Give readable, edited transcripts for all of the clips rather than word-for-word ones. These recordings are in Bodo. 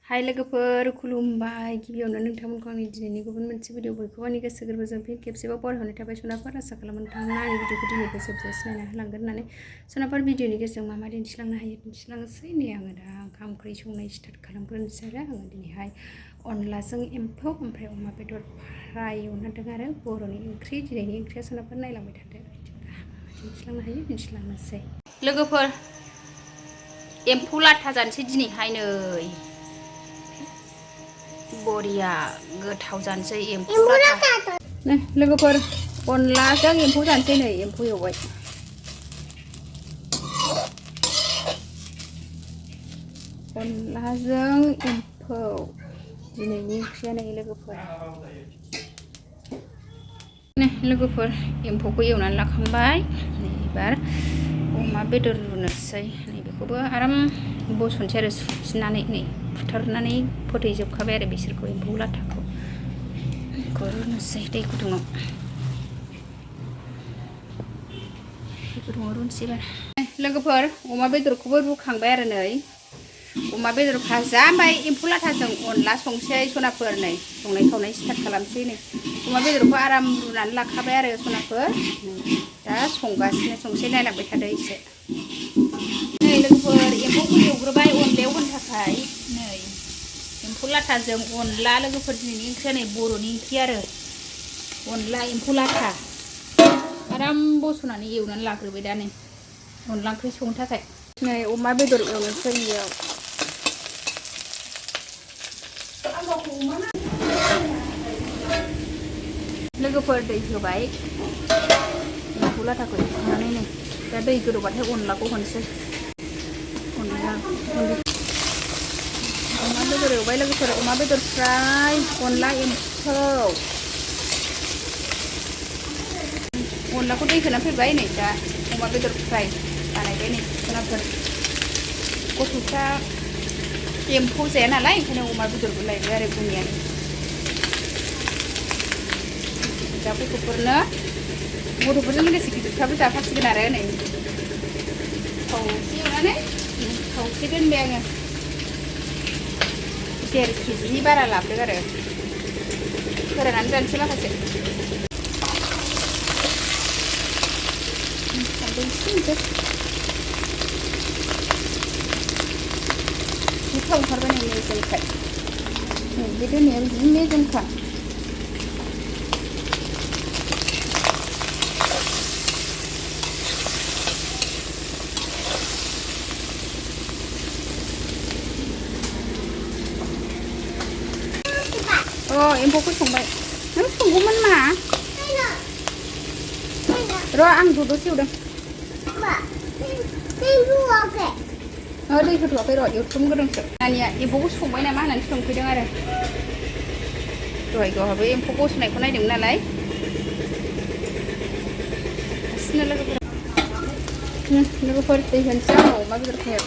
हाय लोगोफोर खुलुमबाय गिबियावनो नोंथांमोनखौ आंनि दिनैनि गुबुन मोनसे भिडिअ बयखौबो आंनि गोसो गोरबोजों फिन खेबसेबाव बरायहरनाय थाबाय सनाफोर आसा खालामो नोंथांमोना आंनि भिडिअखौ दिनै गोसो सिनायना होलांगोन होननानै सनाफोर भिडिअनि गेजेरजों मा दिन्थिलांनो हायो दिन्थिलांनोसै नै आङो दा ओंखाम ओंख्रि संनाय स्टार्ट खालामग्रोनोसै आरो आङो दिनैहाय अनलाजों एम्फौ ओमफ्राय अमा बेदर फ्राय एवनांदों आरो बर'नि ओंख्रि दिनैनि ओंख्रिया सनाफोर नायलांबाय थादो दिन्थिलांनो हायो दिन्थिलांनोसै लोगोफोर एम्फौ लाथा जानोसै दिनैहाय नै बरिया गोथाव जानोसै एम्फौ लाथा नै लोगोफोर अनलाजों एम्फौ जानोसै नै एम्फौ एवबाय अनलाजों एम्फौ दिनैनि ओंख्रिया नै लोगोफोर नै लोगोफोर एम्फौखौ एवनानै लाखांबाय नै एबार अमा बेदर रुनोसै नै बेखौबो आराम बसनसै आरो सुफिननानै नै बुथारनानै फोथैजोबखाबाय आरो बिसोरखौ एम्फौ लाथाखौ रुनोसै दै गुदुङाव रुनोसै एबार लोगोफोर अमा बेदरखौबो रुखांबाय आरो नै अमा बेदर भाजा ओमफ्राय एम्फौ लाथाजों अनला संसै सनाफोर नै संनाय खावनाय स्टार्ट खालामसै नै अमा बेदरखौ आराम रुनानै लाखाबाय आरो सनाफोर दा संगासिनो संसै नायलांबाय थादो एसे नै लोगोफोर एम्फौखौ एवग्रोबाय अनलायाव होनो थाखाय नै एम्फौ लाथाजों अनला लोगोफोर दिनैनि ओंख्रिया नै बर'नि ओंख्रि आरो अनला एम्फौ लाथा आराम बस'नानै एवनानै लाग्रोबाय दा नै अनला ओंख्रि संनो थाखाय नै अमा बेदर एवनोसै इयाव लोगोफोर दै होबाय एम्फौ लाथाखौ एवखांनानै नै दा दै गोदौबाथाय अनलाखौ होनोसै अमा बेदर एवबाय लोगोफोर अमा बेदर फ्राय अनला एम्फौ अनलाखौ दै होना फैबाय नै दा अमा बेदर फ्राय बानायबाय नै सनाफोर गथ'फ्रा एम्फौ जाया नालाय ओंखायनो अमा बेदरबो लायबाय आरो बुनियानि दा गथ'फोरजों लोगोसे गिदिरफ्राबो जाफासिगोन आरो नै खावसे एवनानै खावसे दोनबाय आङो 1.5 केजिनि बारा लाबोदों आरो फोराननानै जानोसै माखासे गोथाव ओंखारबाय नै मेजेमखाय बे दोननाया बिदिनो मेजेमखा एम्फौखौ संबाय नों संगौमोन मा र' आं दसे एवदों दै होथ'वाखै र' एवथ्रमग्रोदोंसो नानिया एम्फौखौ संबाय नामा होननानै सोंफैदों आरो दहाय गावहाबो एम्फौ बसनायखौ नायदोंमोन नालाय हारसिंनो लोगोफोर दै होनोसै आङो अमा बेदरखौ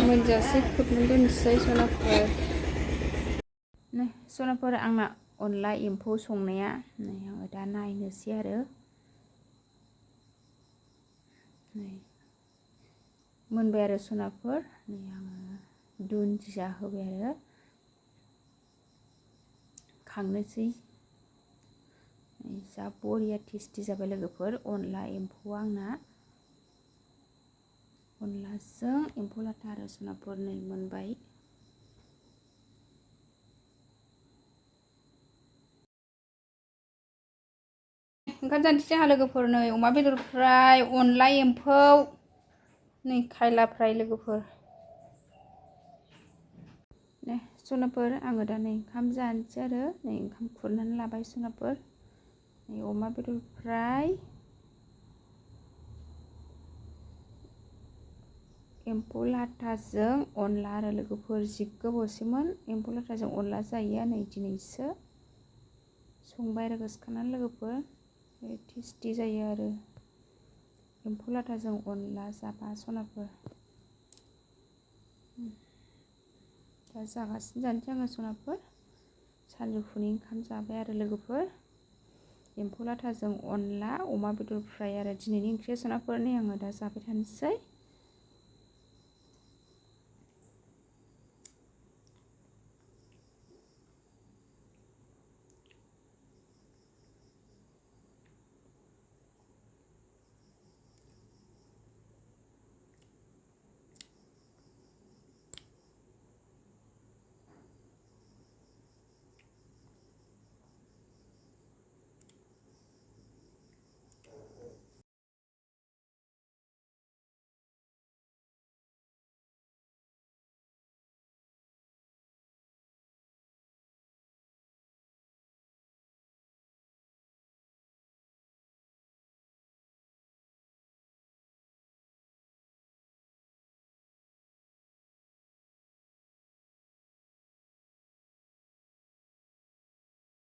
मोनजासे खोबनानै दोनसै सनाफोर आंना अनला एम्फौ संनाया नै आङो दा नायनोसै आरो नै मोनबाय आरो सनाफोर नै आङो दुन्दिया होबाय आरो खांनोसै जा बरिया टेस्टि जाबाय लोगोफोर अनला एम्फौ आंना अनलाजों एम्फौ लाथा आरो सनाफोर नै मोनबाय ओंखाम जानोसै जोंहा लोगोफोर नै अमा बेदर फ्राय अनला एम्फौ नै खायला फ्राय लोगोफोर नै सनाफोर आङो दा नै ओंखाम जानोसै आरो नै ओंखाम खुरनानै लाबाय सनाफोर नै अमा बेदर फ्राय एम्फौ लाथाजों अनला आरो लोगोफोर जि गोबावसैमोन एम्फौ लाथाजों अनला जायैया नै दिनैसो संबाय आरो गोसोखांनानै लोगोफोर टेस्टि जायो आरो एम्फौ लाथाजों अनला जाबा सनाफोर दा जागासिनो जानोसै आङो सनाफोर सानजौफुनि ओंखाम जाबाय आरो लोगोफोर एम्फौ लाथाजों अनला अमा बेदर फ्राय आरो दिनैनि ओंख्रिया सनाफोरनि आङो दा जाबाय थानोसै।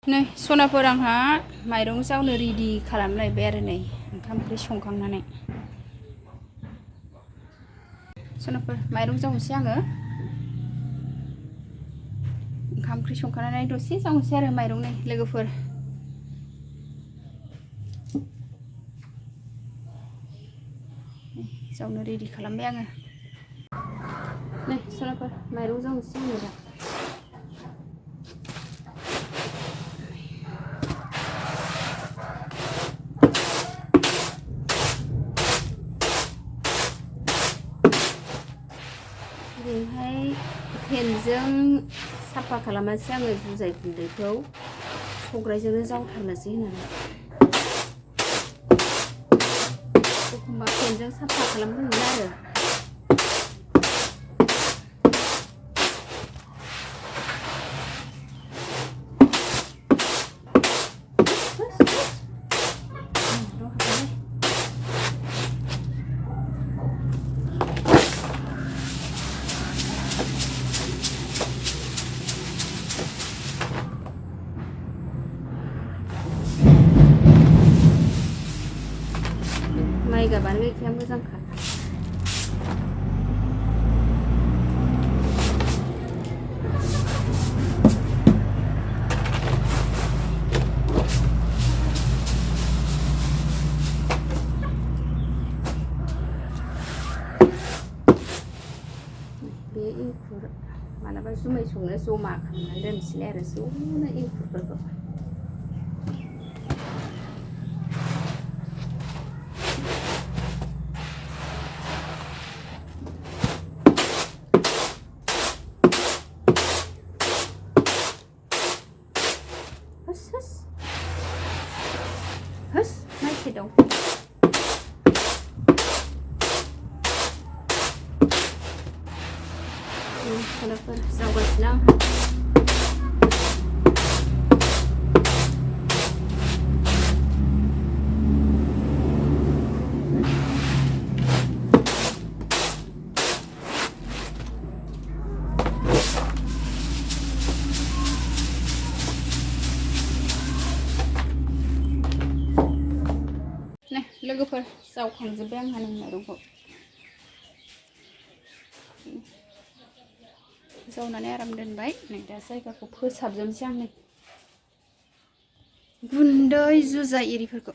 नै सनाफोर आंहा माइरं जावनो रेडि खालामलायबाय आरो नै ओंखाम ओंख्रि संखांनानै सनाफोर माइरं जावनोसै आङो ओंखाम ओंख्रि संखांनानै दसे जावनोसै आरो माइरं नै लोगोफोर जावनो रेडि खालामबाय आङो नै सनाफोर माइरं जावनोसै आङो दा ओरैहाय फेनजों साफा खालामासै आङो जुजाय गुन्दैखौ संग्रायजोंनो जावथारनोसै होननानै एखमबा फेनजों साफा खालामदोंमोन आरो माइ गाबानो गैखाया मोजांखा बे इंखुर मालाबा जुमाय संनो जमा खालामनानै दोनसैलाय आरो ज'नो इंखुरफोरखौ होस माइसे दं सनाफोर जावगासिनो आं नै लोगोफोर जावखांजोब्बाय आंहा नै माइरंखौ जावनानै आराम दोनबाय नै दा जायगाखौ फोसाबजोबनोसै आं नै गुन्दै जुजाय एरिफोरखौ